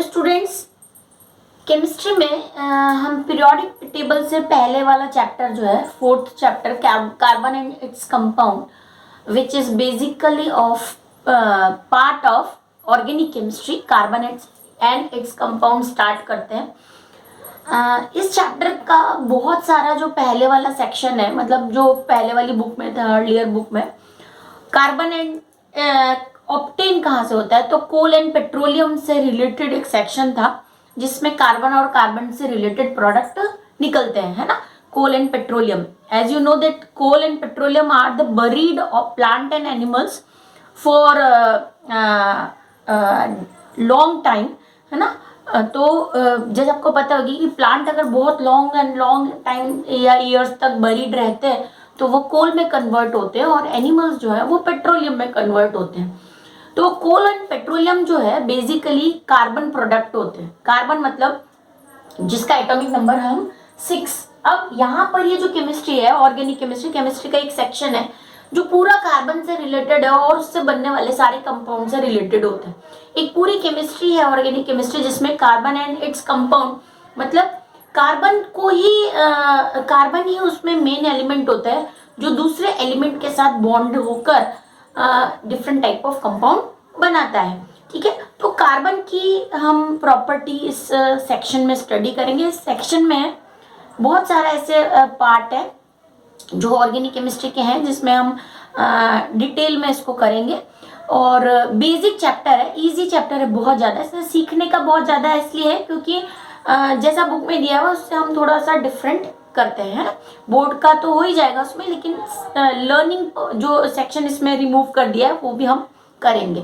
Students, chemistry में हम periodic table से पहले वाला चैप्टर जो है fourth chapter carbon and its compound which is basically of part of organic chemistry, carbon and its compound start करते हैं। इस चैप्टर का बहुत सारा जो पहले वाला सेक्शन है, मतलब जो पहले वाली बुक में था, अर्लियर बुक में कार्बन एंड ऑप्टेन कहाँ से होता है, तो कोल एंड पेट्रोलियम से रिलेटेड एक सेक्शन था जिसमें कार्बन और कार्बन से रिलेटेड प्रोडक्ट निकलते हैं, है ना। Coal and petroleum, as you know that coal and petroleum are the buried of plant and animals for long time, है ना। तो जैसे आपको पता होगी कि प्लांट अगर बहुत लॉन्ग टाइम या ईयर्स तक बरीड रहते हैं तो वो कोल में कन्वर्ट होते हैं और एनिमल्स जो है वो पेट्रोलियम में कन्वर्ट होते हैं। तो कोल एंड पेट्रोलियम जो है बेसिकली कार्बन प्रोडक्ट होते हैं। कार्बन मतलब जिसका एटॉमिक नंबर हम 6। अब यहाँ पर ये जो केमिस्ट्री है, ऑर्गेनिक केमिस्ट्री का एक सेक्शन है जो पूरा कार्बन से रिलेटेड है और उससे बनने वाले सारे कंपाउंड से रिलेटेड होते हैं। एक पूरी केमिस्ट्री है ऑर्गेनिक केमिस्ट्री जिसमें कार्बन एंड इट्स कंपाउंड, मतलब कार्बन ही उसमें मेन एलिमेंट होता है जो दूसरे एलिमेंट के साथ बॉन्ड होकर डिफरेंट टाइप ऑफ कंपाउंड बनाता है। ठीक है, तो कार्बन की हम प्रॉपर्टी इस सेक्शन में स्टडी करेंगे। इस सेक्शन में बहुत सारा ऐसे पार्ट है जो ऑर्गेनिक केमिस्ट्री के हैं जिसमें हम डिटेल में इसको करेंगे। और बेसिक चैप्टर है, इजी चैप्टर है, बहुत ज़्यादा इसमें सीखने का बहुत ज़्यादा इसलिए है क्योंकि जैसा बुक में दिया हुआ उससे हम थोड़ा सा डिफरेंट करते हैं। बोर्ड का तो हो ही जाएगा उसमें, लेकिन लर्निंग जो सेक्शन इसमें रिमूव कर दिया है वो भी हम करेंगे।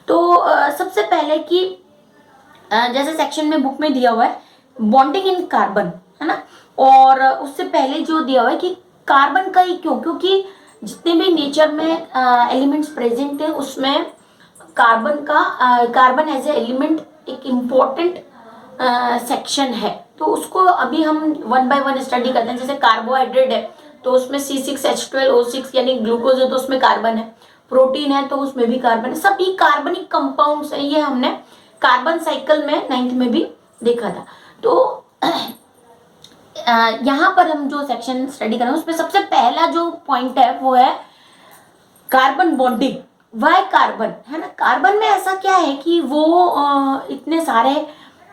तो सबसे पहले कि जैसे सेक्शन में बुक में दिया हुआ है बॉन्डिंग इन कार्बन, है ना। और उससे पहले जो दिया हुआ है कि कार्बन का ही क्यों, क्योंकि जितने भी नेचर में एलिमेंट्स प्रेजेंट है उसमें कार्बन एज ए एलिमेंट एक इम्पोर्टेंट सेक्शन है। तो उसको अभी हम 1 बाय 1 स्टडी करते हैं। जैसे कार्बोहाइड्रेट है तो उसमें C6H12O6 यानी ग्लूकोज है तो उसमें कार्बन है, प्रोटीन है तो उसमें भी कार्बन है, सभी कार्बनिक कंपाउंड्स है। ये हमने कार्बन साइकिल में 9th में भी देखा था। तो यहाँ पर हम जो सेक्शन स्टडी कर रहे हैं उसमें सबसे पहला जो पॉइंट है वो है कार्बन बॉन्डिंग। वाई कार्बन, है ना। कार्बन में ऐसा क्या है कि वो इतने सारे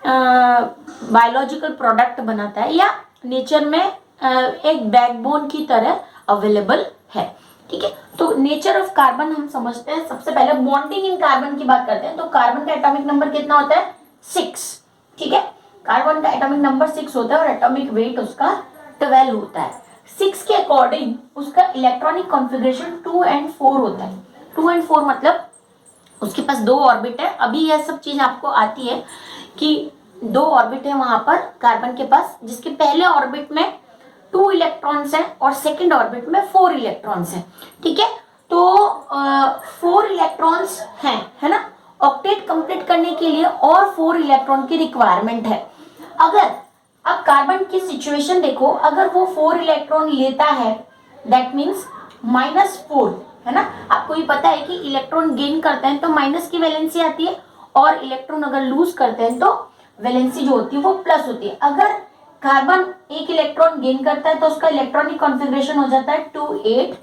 बायोलॉजिकल प्रोडक्ट बनाता है या नेचर में एक बैकबोन की तरह अवेलेबल है। ठीक है, तो नेचर ऑफ कार्बन हम समझते हैं। सबसे पहले बॉन्डिंग इन कार्बन की बात करते हैं। तो कार्बन का एटॉमिक नंबर कितना होता है? 6। ठीक है, कार्बन का एटॉमिक नंबर 6 होता है और एटॉमिक वेट उसका 12 होता है। 6 के अकॉर्डिंग उसका इलेक्ट्रॉनिक कॉन्फ़िगरेशन 2 and 4 होता है। 2 and 4 मतलब उसके पास 2 ऑर्बिट है। अभी यह सब चीज आपको आती है कि 2 ऑर्बिट है वहां पर कार्बन के पास, जिसके पहले ऑर्बिट में 2 इलेक्ट्रॉन्स हैं और सेकंड ऑर्बिट में 4 इलेक्ट्रॉन्स हैं। ठीक है, तो 4 इलेक्ट्रॉन्स हैं, है ना। ऑक्टेट कंप्लीट करने के लिए और 4 इलेक्ट्रॉन की रिक्वायरमेंट है। अगर अब कार्बन की सिचुएशन देखो, अगर वो 4 इलेक्ट्रॉन लेता है दैट मीन्स -4, है ना। आपको ये पता है कि इलेक्ट्रॉन गेन करते हैं तो माइनस की वैलेंसी आती है और इलेक्ट्रॉन अगर लूज करते हैं तो वैलेंसी जो होती है वो प्लस होती है। अगर कार्बन 1 इलेक्ट्रॉन गेन करता है तो उसका इलेक्ट्रॉनिक कॉन्फ़िगरेशन हो जाता है 2 8,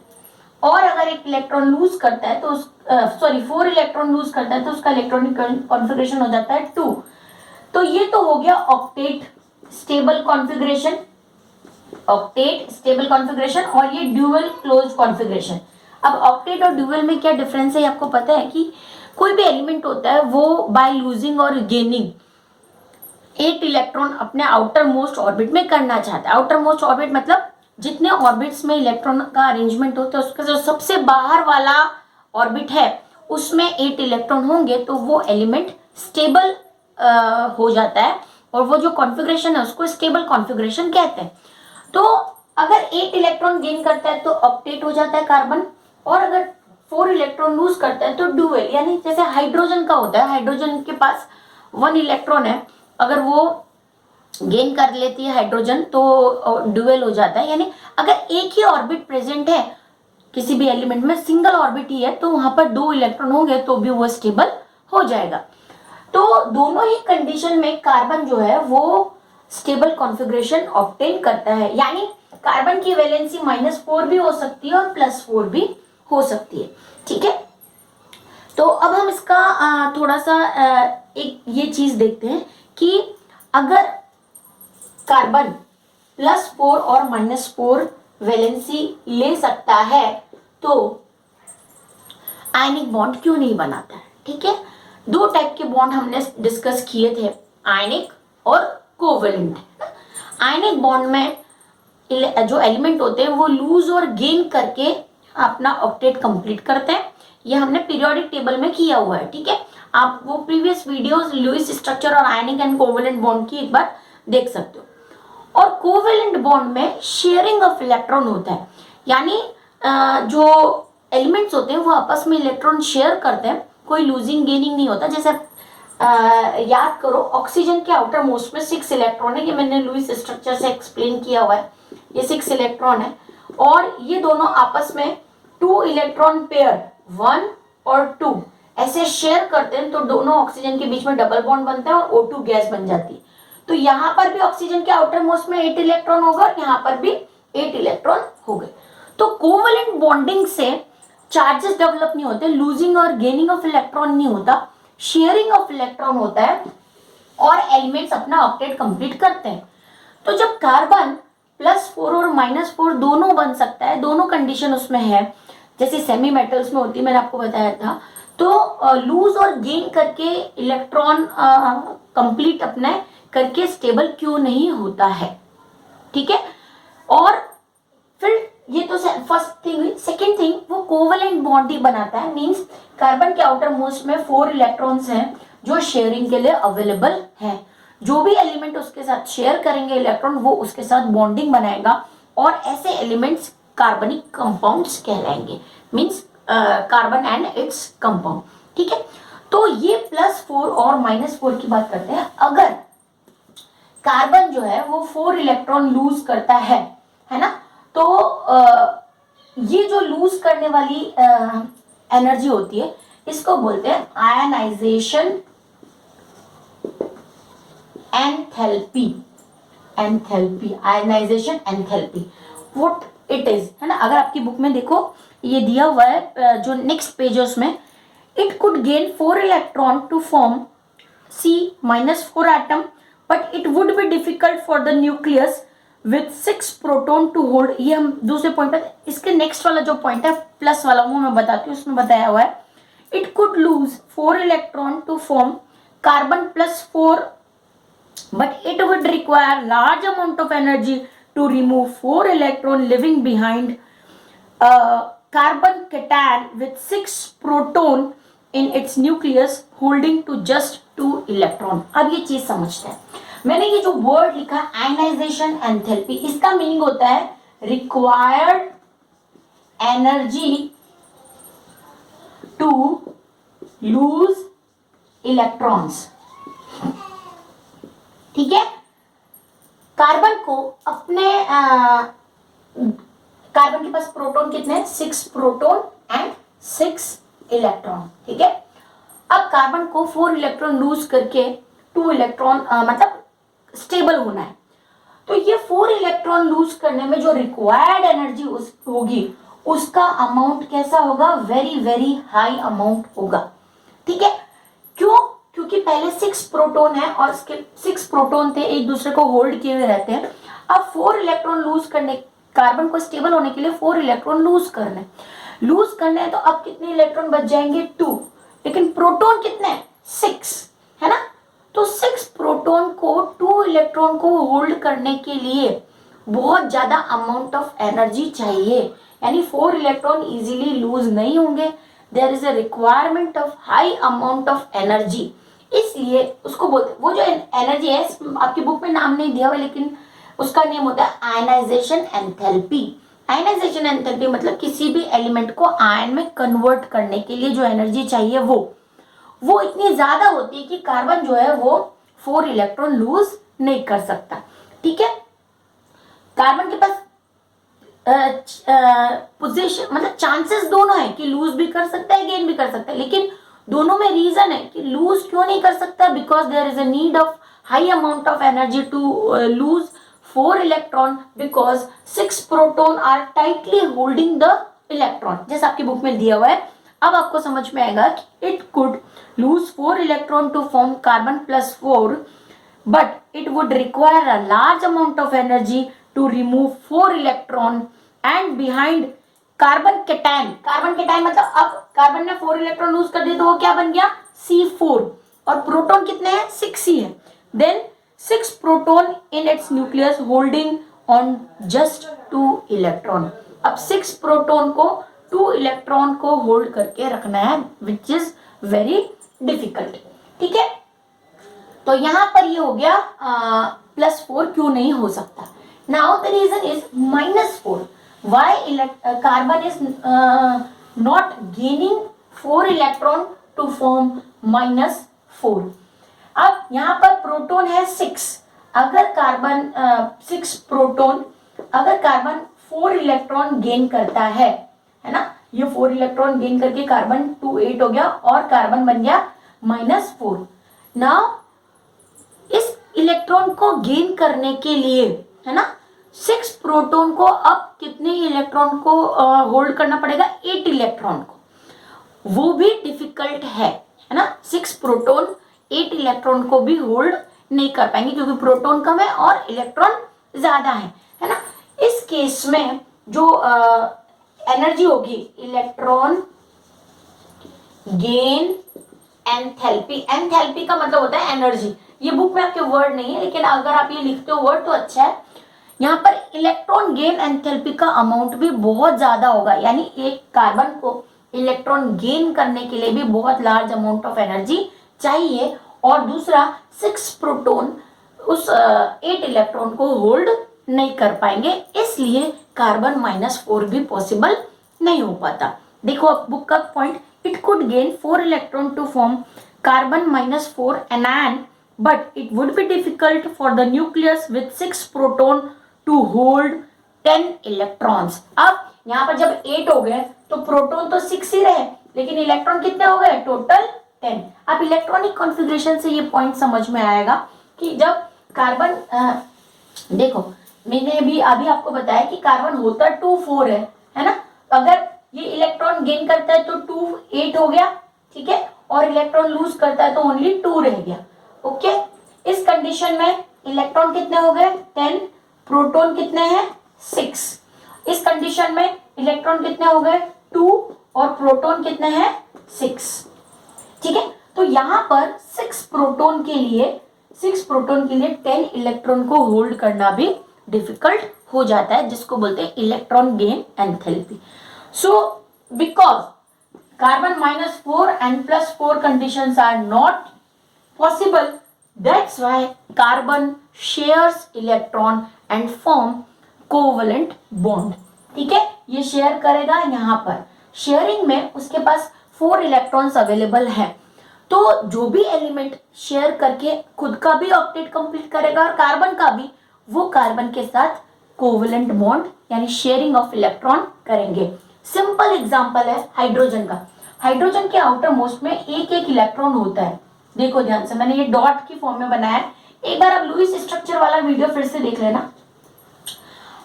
और अगर 1 इलेक्ट्रॉन लूज करता है तो 4 इलेक्ट्रॉन लूज करता है तो उसका इलेक्ट्रॉनिक कॉन्फ़िगरेशन हो जाता है 2। तो ये तो हो गया ऑक्टेट स्टेबल कॉन्फ़िगरेशन, और ये ड्यूअल क्लोज्ड कॉन्फ़िगरेशन। अब ऑक्टेट और ड्यूअल में क्या डिफरेंस है आपको पता है कि कोई भी एलिमेंट होता है वो बाय लूजिंग और गेनिंग 8 इलेक्ट्रॉन अपने आउटर मोस्ट ऑर्बिट में करना चाहता है। आउटर मोस्ट ऑर्बिट मतलब जितने ऑर्बिट्स में इलेक्ट्रॉन का अरेंजमेंट होता है उसका जो सबसे बाहर वाला ऑर्बिट है उसमें 8 इलेक्ट्रॉन होंगे तो वो एलिमेंट स्टेबल हो जाता है और वो जो कॉन्फ़िगरेशन है उसको स्टेबल कॉन्फ़िगरेशन कहते हैं। तो अगर 8 इलेक्ट्रॉन गेन करता है तो ऑक्टेट हो जाता है कार्बन, और अगर 4 इलेक्ट्रॉन लूज करता है तो ड्यूअल, यानी जैसे हाइड्रोजन का होता है। हाइड्रोजन के पास 1 इलेक्ट्रॉन है, अगर वो गेन कर लेती है हाइड्रोजन तो ड्यूअल हो जाता है। यानी अगर एक ही ऑर्बिट प्रेजेंट है किसी भी एलिमेंट में, सिंगल ऑर्बिट ही है, तो वहां पर 2 इलेक्ट्रॉन होंगे तो भी वो स्टेबल हो जाएगा। तो दोनों ही कंडीशन में कार्बन जो है वो स्टेबल कॉन्फ़िगरेशन ऑब्टेन करता है, यानी कार्बन की वैलेंसी -4 भी हो सकती है और +4 भी हो सकती है। ठीक है, तो अब हम इसका थोड़ा सा एक ये चीज देखते हैं कि अगर कार्बन +4 और -4 वैलेंसी ले सकता है तो आयनिक बॉन्ड क्यों नहीं बनाता है। ठीक है, दो टाइप के बॉन्ड हमने डिस्कस किए थे, आयनिक और कोवेलेंट। आयनिक बॉन्ड में जो एलिमेंट होते हैं वो लूज और गेन करके अपना ऑक्टेट कंप्लीट करते हैं। ये हमने पीरियोडिक टेबल में किया हुआ है। ठीक है, आप वो प्रीवियस वीडियोस लुईस स्ट्रक्चर और आयनिक एंड कोवेलेंट बॉन्ड की एक बार देख सकते हो। और कोवेलेंट बॉन्ड में शेयरिंग ऑफ इलेक्ट्रॉन होता है, यानी जो एलिमेंट्स होते हैं वो आपस में इलेक्ट्रॉन शेयर करते हैं, कोई लूजिंग गेनिंग नहीं होता। जैसे याद करो, ऑक्सीजन के आउटर मोस्ट में 6 इलेक्ट्रॉन है, ये मैंने लुईस स्ट्रक्चर से एक्सप्लेन किया हुआ है। ये 6 इलेक्ट्रॉन है और ये दोनों आपस में 2 इलेक्ट्रॉन पेयर 1 और 2 ऐसे शेयर करते हैं, तो दोनों ऑक्सीजन के बीच में डबल बॉन्ड बनता है और O2 गैस बन जाती है। तो यहाँ पर भी ऑक्सीजन के आउटर मोस्ट में 8 इलेक्ट्रॉन होगा और यहाँ पर भी 8 इलेक्ट्रॉन हो गए। तो कोवेलेंट बॉन्डिंग से चार्जेस डेवलप नहीं होते, लूजिंग और गेनिंग ऑफ इलेक्ट्रॉन नहीं होता, शेयरिंग ऑफ इलेक्ट्रॉन होता है और एलिमेंट्स अपना ऑक्टेट कंप्लीट करते हैं। तो जब कार्बन +4 और -4 दोनों बन सकता है, दोनों कंडीशन उसमें है, जैसे सेमी मेटल्स में होती है, मैंने आपको बताया था, तो लूज और गेन करके इलेक्ट्रॉन कंप्लीट अपने करके स्टेबल क्यों नहीं होता है। ठीक है, और फिर ये तो फर्स्ट थिंग हुई। सेकेंड थिंग, वो कोवेलेंट बॉन्ड ही बनाता है, मींस कार्बन के आउटर मोस्ट में 4 इलेक्ट्रॉन्स हैं जो शेयरिंग के लिए अवेलेबल हैं। जो भी एलिमेंट उसके साथ शेयर करेंगे इलेक्ट्रॉन, वो उसके साथ बॉन्डिंग बनाएगा और ऐसे एलिमेंट्स कार्बनिक कंपाउंड्स कहलाएंगे, means carbon and its compound. ठीक है, तो ये +4 और -4 की बात करते हैं। अगर कार्बन जो है वो 4 इलेक्ट्रॉन लूज करता है ना, तो ये जो लूज करने वाली एनर्जी होती है, इसको बोलते हैं ionization enthalpy. Enthalpy, ionization enthalpy, what it is, है ना। अगर आपकी बुक में देखो ये दिया हुआ है, जो नेक्स्ट पेज है उसमें, it could gain 4 electron to form C-4 atom, but it would be difficult for the nucleus with 6 proton to hold. ये हम दूसरे पॉइंट पर, इसके नेक्स्ट वाला जो पॉइंट है प्लस वाला, वो मैं बताती हूँ, उसमें बताया हुआ है it could lose 4 electron to form carbon +4, but it would require large amount of energy to remove 4 electron, leaving behind a carbon cation with 6 proton in its nucleus holding to just 2 electron। अब ये चीज समझते हैं। मैंने ये जो word लिखा ionization enthalpy, इसका मीनिंग होता है required energy to lose electrons. ठीक है, कार्बन को अपने कार्बन के पास प्रोटॉन कितने, 6 प्रोटॉन एंड 6 इलेक्ट्रॉन। ठीक है, अब कार्बन को 4 इलेक्ट्रॉन लूज करके 2 इलेक्ट्रॉन मतलब स्टेबल होना है। तो ये 4 इलेक्ट्रॉन लूज करने में जो रिक्वायर्ड एनर्जी होगी, उसका अमाउंट कैसा होगा, वेरी वेरी हाई अमाउंट होगा। ठीक है, क्यों, क्योंकि पहले 6 प्रोटॉन है और इसके 6 प्रोटॉन थे, एक दूसरे को होल्ड किए हुए रहते हैं। अब 4 इलेक्ट्रॉन लूज करने, कार्बन को स्टेबल होने के लिए 4 इलेक्ट्रॉन लूज करने हैं, तो अब कितने इलेक्ट्रॉन बच जाएंगे, 2, लेकिन प्रोटॉन कितने, 6, है ना। तो 6 प्रोटॉन को 2 इलेक्ट्रॉन को होल्ड करने के लिए बहुत ज्यादा अमाउंट ऑफ एनर्जी चाहिए, यानी 4 इलेक्ट्रॉन इजीली लूज नहीं होंगे, there is a requirement of high amount of energy. इसलिए उसको बोलते, वो जो एनर्जी है, आपकी बुक में नाम नहीं दिया हुआ, लेकिन उसका नेम होता है आयनाइजेशन एंथैल्पी। आयनाइजेशन एंथैल्पी मतलब किसी भी एलिमेंट को आयन में कन्वर्ट करने के लिए जो एनर्जी चाहिए वो इतनी ज्यादा होती है कि कार्बन जो है वो 4 इलेक्ट्रॉन लूज नहीं कर सकता। ठीक है, कार्बन के पास पोजीशन मतलब चांसेस दोनों है कि लूज भी कर सकता है, गेन भी कर सकता है, लेकिन दोनों में रीजन है कि लूज क्यों नहीं कर सकता, because there is a need of high amount of energy to lose 4 electron, because 6 proton are tightly holding the electron, जैसे आपकी बुक में दिया हुआ है। अब आपको समझ में आएगा कि it could lose 4 electron to form carbon plus 4, but it would require a large amount of energy to remove 4 electron, and behind carbon cation मतलब अब कार्बन ने 4 इलेक्ट्रॉन लूज कर दिए तो वो क्या बन गया C4, और प्रोटॉन कितने हैं 6 ही है। Then 6 proton in its nucleus holding on just 2 electron. अब 6 प्रोटॉन को 2 इलेक्ट्रॉन को होल्ड करके रखना है, विच इज वेरी डिफिकल्ट। ठीक है, तो यहां पर ये हो गया +4 क्यों नहीं हो सकता। Now the reason is -4, why carbon is not gaining 4 electron to form -4। अब यहां पर प्रोटॉन है 6, अगर कार्बन 6 प्रोटॉन, अगर कार्बन 4 इलेक्ट्रॉन गेन करता है ना, ये 4 इलेक्ट्रॉन गेन करके कार्बन 2 8 हो गया और कार्बन बन गया -4। नाउ इस इलेक्ट्रॉन को गेन करने के लिए है ना 6 प्रोटॉन को अब कितने इलेक्ट्रॉन को होल्ड करना पड़ेगा, 8 इलेक्ट्रॉन को, वो भी डिफिकल्ट है ना। 6 प्रोटॉन 8 इलेक्ट्रॉन को भी होल्ड नहीं कर पाएंगे क्योंकि प्रोटॉन कम है और इलेक्ट्रॉन ज्यादा है ना। इस केस में जो एनर्जी होगी इलेक्ट्रॉन गेन एंथैल्पी का मतलब होता है एनर्जी। ये बुक में आपके वर्ड नहीं है, लेकिन अगर आप ये लिखते हो वर्ड तो अच्छा है। यहाँ पर इलेक्ट्रॉन गेन एंथैल्पी का अमाउंट भी बहुत ज्यादा होगा, यानी एक कार्बन को इलेक्ट्रॉन गेन करने के लिए भी बहुत लार्ज अमाउंट ऑफ एनर्जी चाहिए, और दूसरा 6 प्रोटॉन उस 8 इलेक्ट्रॉन को होल्ड नहीं कर पाएंगे, इसलिए कार्बन -4 भी पॉसिबल नहीं हो पाता। देखो अब बुक का point, it could gain 4 electron to form carbon -4 anion, but it would be difficult for the nucleus with 6 proton to hold 10 electrons। अब यहाँ पर जब 8 हो गए तो प्रोटॉन तो 6 ही रहे, लेकिन इलेक्ट्रॉन कितने हो गए टोटल 10। अब इलेक्ट्रॉनिक कॉन्फ़िगरेशन से ये पॉइंट समझ में आएगा कि जब कार्बन देखो मैंने भी अभी आपको बताया कि कार्बन होता 2 4 है ना। अगर ये इलेक्ट्रॉन गेन करता है तो 2 8 हो गया, ठीक है, और इलेक्ट्रॉन लूज करता है तो ओनली 2 रह गया। ओके, इस कंडीशन में इलेक्ट्रॉन कितने हो गए 10, प्रोटॉन कितने हैं 6। इस कंडीशन में इलेक्ट्रॉन कितने हो गए 2 और प्रोटॉन कितने हैं 6। ठीक है, तो यहाँ पर 6 प्रोटॉन के लिए 10 इलेक्ट्रॉन को होल्ड करना भी डिफिकल्ट हो जाता है, जिसको बोलते हैं electron gain enthalpy. So because carbon -4 and +4 conditions are not possible, that's why carbon shares electron and form covalent bond। ठीक है, ये शेयर करेगा, यहाँ पर शेयरिंग में उसके पास 4 इलेक्ट्रॉन्स अवेलेबल है, तो जो भी एलिमेंट शेयर करके खुद का भी ऑक्टेट कंप्लीट करेगा और कार्बन का भी, वो कार्बन के साथ कोवेलेंट बॉन्ड यानी शेयरिंग ऑफ इलेक्ट्रॉन करेंगे। सिंपल एग्जांपल है हाइड्रोजन का। हाइड्रोजन के आउटर मोस्ट में एक इलेक्ट्रॉन होता है। देखो ध्यान से, मैंने ये डॉट की फॉर्म में बनाया है, एक बार आप लुईस स्ट्रक्चर वाला वीडियो फिर से देख लेना।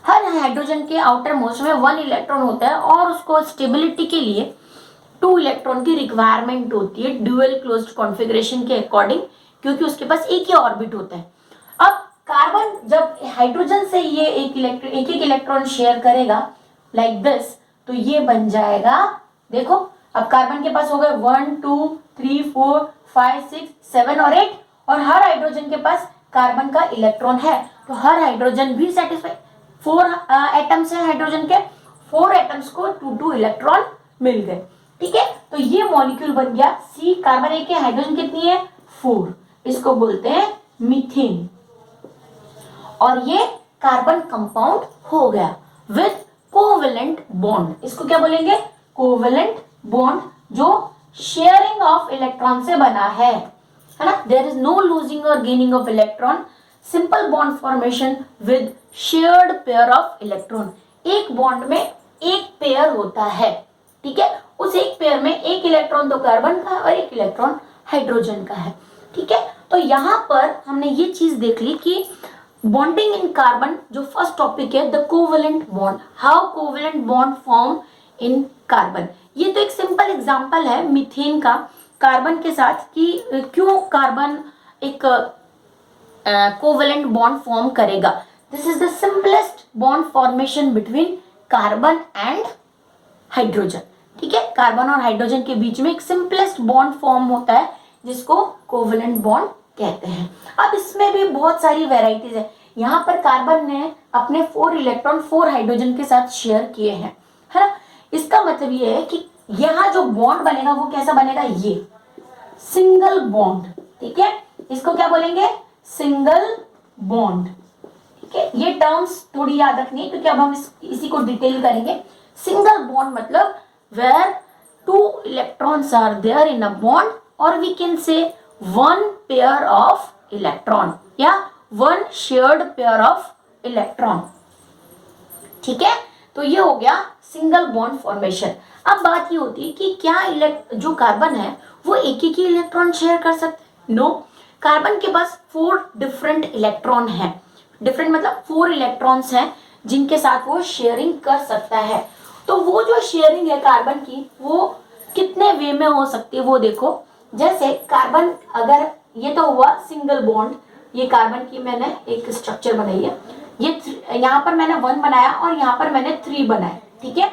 हर हाइड्रोजन के आउटर मोस्ट में 1 इलेक्ट्रॉन होता है और उसको स्टेबिलिटी के लिए 2 इलेक्ट्रॉन की रिक्वायरमेंट होती है ड्यूअल क्लोज्ड कॉन्फ़िगरेशन के अकॉर्डिंग, क्योंकि उसके पास एक ही ऑर्बिट होता है। अब कार्बन जब हाइड्रोजन से ये एक इलेक्ट्रॉन शेयर करेगा लाइक दिस, तो ये बन जाएगा, देखो अब कार्बन के पास हो गए 1 2 3 4 5 6 7 और 8, और हर हाइड्रोजन के पास कार्बन का इलेक्ट्रॉन है, तो हर हाइड्रोजन भी सेटिस्फाई। 4 एटम्स हैं हाइड्रोजन के, 4 एटम्स को 2 इलेक्ट्रॉन मिल गए। ठीक है, तो ये मॉलिक्यूल बन गया सी। कार्बन एक है, हाइड्रोजन कितनी है 4, इसको बोलते हैं मीथेन, और ये कार्बन कंपाउंड हो गया विद कोवेलेंट बॉन्ड। इसको क्या बोलेंगे कोवेलेंट बॉन्ड, जो शेयरिंग ऑफ इलेक्ट्रॉन से बना है ना। देयर इज नो लूजिंग और gaining of electron, simple bond formation with shared pair of electron. एक बॉन्ड में एक पेयर होता है, ठीक है, उस एक पेयर में एक इलेक्ट्रॉन तो कार्बन का है और एक इलेक्ट्रॉन हाइड्रोजन का है। ठीक है, तो यहाँ पर हमने ये चीज देख ली कि बॉन्डिंग इन कार्बन, जो फर्स्ट टॉपिक है, the covalent bond, how covalent bond form in carbon. ये तो एक सिंपल एग्जांपल है मीथेन का कार्बन के साथ कि क्यों कार्बन एक कोवेलेंट बॉन्ड फॉर्म करेगा। This is the simplest bond formation between carbon and hydrogen. ठीक है, कार्बन और हाइड्रोजन के बीच में एक सिंपलेस्ट बॉन्ड फॉर्म होता है जिसको कोवेलेंट बॉन्ड कहते हैं। अब इसमें भी बहुत सारी वेराइटीज है। यहाँ पर कार्बन ने अपने 4 इलेक्ट्रॉन 4 हाइड्रोजन के साथ शेयर किए हैं, है ना। इसका मतलब ये है कि यहाँ जो बॉन्ड बनेगा वो कैसा बनेगा, ये सिंगल बॉन्ड। ठीक है, इसको क्या बोलेंगे, सिंगल बॉन्ड। ठीक है, ये टर्म्स थोड़ी याद रखनी है क्योंकि अब हम इसी को डिटेल करेंगे। सिंगल बॉन्ड मतलब where 2 electrons are there in a bond, और we can say 1 pair of electron या 1 शेयर्ड पेयर ऑफ इलेक्ट्रॉन। ठीक है, तो ये हो गया सिंगल बॉन्ड फॉर्मेशन। अब बात ये होती है कि क्या जो कार्बन है वो एक ही इलेक्ट्रॉन शेयर कर सकते हैं? नो, कार्बन के पास 4 डिफरेंट इलेक्ट्रॉन है। डिफरेंट मतलब 4 इलेक्ट्रॉन्स हैं जिनके साथ वो शेयरिंग कर सकता है। तो वो जो शेयरिंग है कार्बन की वो कितने वे में हो सकती है वो देखो। जैसे कार्बन, अगर ये तो हुआ सिंगल बॉन्ड, ये कार्बन की मैंने एक स्ट्रक्चर बनाई है, ये यहाँ पर मैंने 1 बनाया और यहाँ पर मैंने 3 बनाया। ठीक है,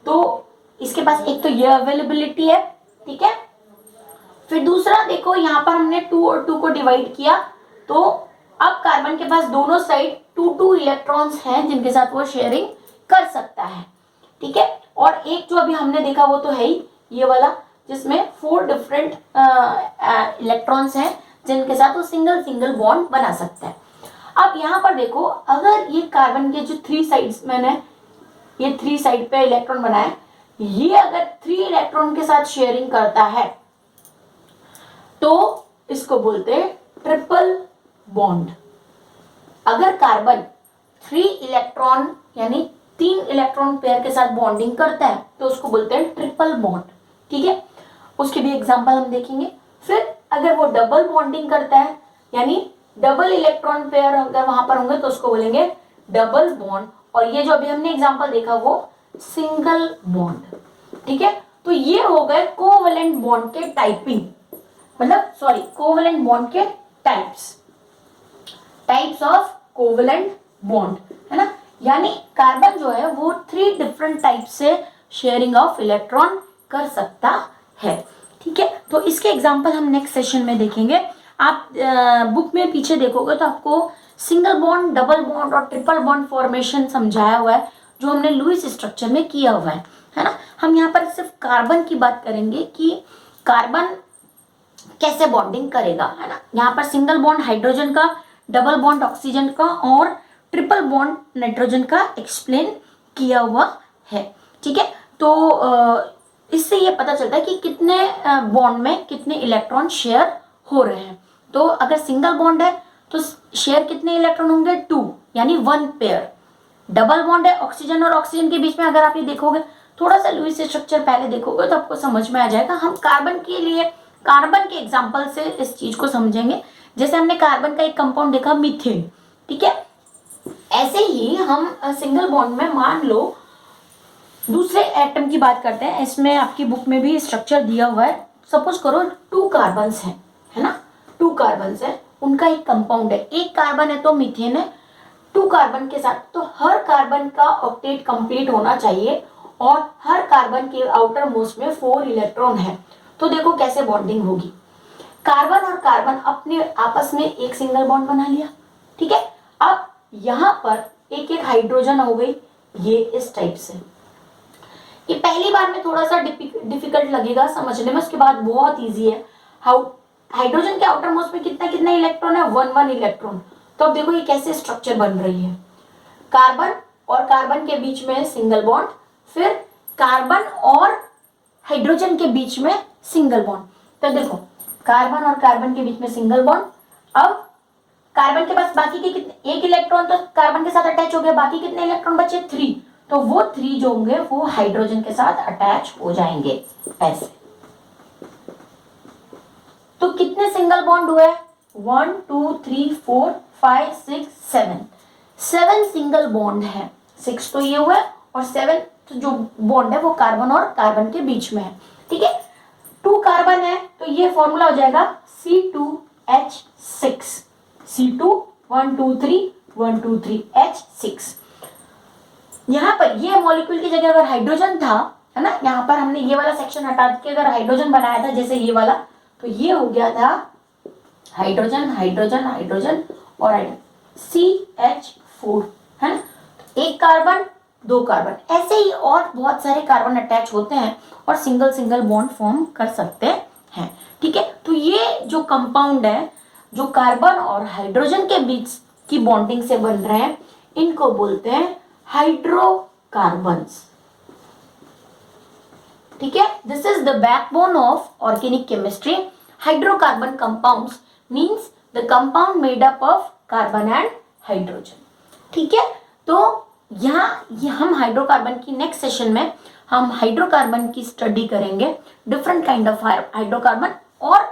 तो इसके पास एक तो ये अवेलेबिलिटी है। ठीक है, फिर दूसरा देखो यहाँ पर हमने 2 और 2 को डिवाइड किया, तो अब कार्बन के पास दोनों साइड 2 इलेक्ट्रॉन्स हैं जिनके साथ वो शेयरिंग कर सकता है। ठीक है, और एक जो अभी हमने देखा वो तो है ही ये वाला, जिसमें 4 डिफरेंट इलेक्ट्रॉन्स हैं जिनके साथ वो सिंगल बॉन्ड बना सकता है। अब यहाँ पर देखो, अगर ये कार्बन के जो 3 साइड्स, मैंने ये 3 साइड पे इलेक्ट्रॉन बनाए, ये अगर 3 इलेक्ट्रॉन के साथ शेयरिंग करता है तो इसको बोलते हैं ट्रिपल बॉन्ड। अगर कार्बन 3 इलेक्ट्रॉन यानी 3 इलेक्ट्रॉन पेयर के साथ बॉन्डिंग करता है तो उसको बोलते हैं ट्रिपल बॉन्ड। ठीक है, उसके भी एग्जांपल हम देखेंगे। फिर अगर वो डबल बॉन्डिंग करता है यानी डबल इलेक्ट्रॉन पेयर अगर वहां पर होंगे तो उसको बोलेंगे डबल बॉन्ड। और ये जो अभी हमने एग्जांपल देखा वो सिंगल बॉन्ड। ठीक है, तो ये हो गए कोवेलेंट बॉन्ड के टाइपिंग, मतलब सॉरी कोवेलेंट बॉन्ड के टाइप्स ऑफ कोवेलेंट बॉन्ड, है ना। यानी कार्बन जो है वो 3 डिफरेंट टाइप से शेयरिंग ऑफ इलेक्ट्रॉन कर सकता है। ठीक है, तो इसके एग्जांपल हम नेक्स्ट सेशन में देखेंगे। आप बुक में पीछे देखोगे तो आपको सिंगल बॉन्ड, डबल बॉन्ड और ट्रिपल बॉन्ड फॉर्मेशन समझाया हुआ है जो हमने लुईस स्ट्रक्चर में किया हुआ है ना। हम यहाँ पर सिर्फ कार्बन की बात करेंगे कि कार्बन कैसे बॉन्डिंग करेगा, है ना। यहाँ पर सिंगल बॉन्ड हाइड्रोजन का, डबल बॉन्ड ऑक्सीजन का और ट्रिपल बॉन्ड नाइट्रोजन का एक्सप्लेन किया हुआ है। ठीक है, तो इससे ये पता चलता है कि कितने बॉन्ड में कितने इलेक्ट्रॉन शेयर हो रहे हैं। तो अगर सिंगल बॉन्ड है तो शेयर कितने इलेक्ट्रॉन होंगे, 2 यानी 1 पेयर। डबल बॉन्ड है ऑक्सीजन और ऑक्सीजन के बीच में, अगर आप ये देखोगे थोड़ा सा लुईस स्ट्रक्चर पहले देखोगे तो आपको समझ में आ जाएगा। हम कार्बन के लिए कार्बन के एग्जांपल से इस चीज को समझेंगे। जैसे हमने कार्बन का एक कंपाउंड देखा मीथेन, ठीक है, ऐसे ही हम सिंगल बॉन्ड में मान लो दूसरे एटम की बात करते हैं। इसमें आपकी बुक में भी स्ट्रक्चर दिया हुआ है। सपोज करो 2 कार्बन्स हैं, है ना, 2 कार्बन्स है, उनका एक कंपाउंड है, एक कार्बन है तो मीथेन है। 2 कार्बन के साथ तो हर कार्बन का ऑक्टेट कंप्लीट होना चाहिए और हर कार्बन के आउटर मोस्ट में 4 इलेक्ट्रॉन है। तो देखो कैसे बॉन्डिंग होगी। कार्बन और कार्बन अपने आपस में एक सिंगल बॉन्ड बना लिया। ठीक है, अब यहां पर एक एक हाइड्रोजन हो गई, ये इस टाइप से। ये पहली बार में थोड़ा सा डिफिकल्ट लगेगा समझने में, उसके बाद बहुत इजी है। हाइड्रोजन के आउटर मोस्ट में कितना कितना इलेक्ट्रॉन है, 1 इलेक्ट्रॉन। तो अब देखो ये कैसे स्ट्रक्चर बन रही है। कार्बन और कार्बन के बीच में सिंगल बॉन्ड, फिर कार्बन और हाइड्रोजन के बीच में सिंगल बॉन्ड। तो देखो कार्बन और कार्बन के बीच में सिंगल बॉन्ड। अब कार्बन के पास बाकी के कितने, एक इलेक्ट्रॉन तो कार्बन के साथ अटैच हो गया, बाकी कितने इलेक्ट्रॉन बचे, 3। तो वो 3 जो होंगे वो हाइड्रोजन के साथ अटैच हो जाएंगे ऐसे। तो कितने सिंगल बॉन्ड हुए? 1 2 3 4 5 6 7 7 सिंगल बॉन्ड है। 6 तो ये हुआ और 7 जो बॉन्ड है वो कार्बन और कार्बन के बीच में है। ठीक है, 2 कार्बन है तो ये फॉर्मूला हो जाएगा C2H6। C2 1 2 3 1 2 3 H6। यहाँ पर ये मॉलिक्यूल की जगह अगर हाइड्रोजन था, है ना, यहाँ पर हमने ये वाला सेक्शन हटा के अगर हाइड्रोजन बनाया था जैसे ये वाला, तो ये हो गया था हाइड्रोजन हाइड्रोजन हाइड्रोजन और CH4, है ना। एक कार्बन 2 कार्बन, ऐसे ही और बहुत सारे कार्बन अटैच होते हैं और सिंगल सिंगल बॉन्ड फॉर्म कर सकते हैं। ठीक है, तो ये जो कंपाउंड है जो कार्बन और हाइड्रोजन के बीच की बॉन्डिंग से बन रहे हैं, इनको बोलते हैं हाइड्रोकार्बन्स। ठीक है, this is the backbone of organic chemistry. Hydrocarbon compounds means the compound made up of carbon and hydrogen. ठीक है, तो यहाँ हम हाइड्रोकार्बन की नेक्स्ट सेशन में हम हाइड्रोकार्बन की स्टडी करेंगे, डिफरेंट काइंड ऑफ हाइड्रोकार्बन। और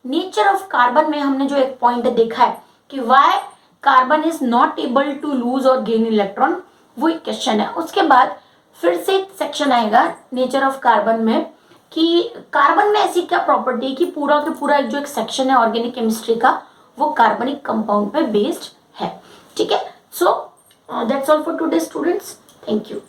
नेचर ऑफ कार्बन में हमने जो एक पॉइंट देखा है कि why carbon is not able to lose और गेन इलेक्ट्रॉन, वो एक क्वेश्चन है। उसके बाद फिर से एक सेक्शन आएगा नेचर ऑफ कार्बन में कि कार्बन में ऐसी क्या प्रॉपर्टी है कि पूरा का पूरा जो एक सेक्शन है ऑर्गेनिक केमिस्ट्री का वो कार्बनिक कंपाउंड पे बेस्ड है। ठीक है, सो that's all for today students. Thank you.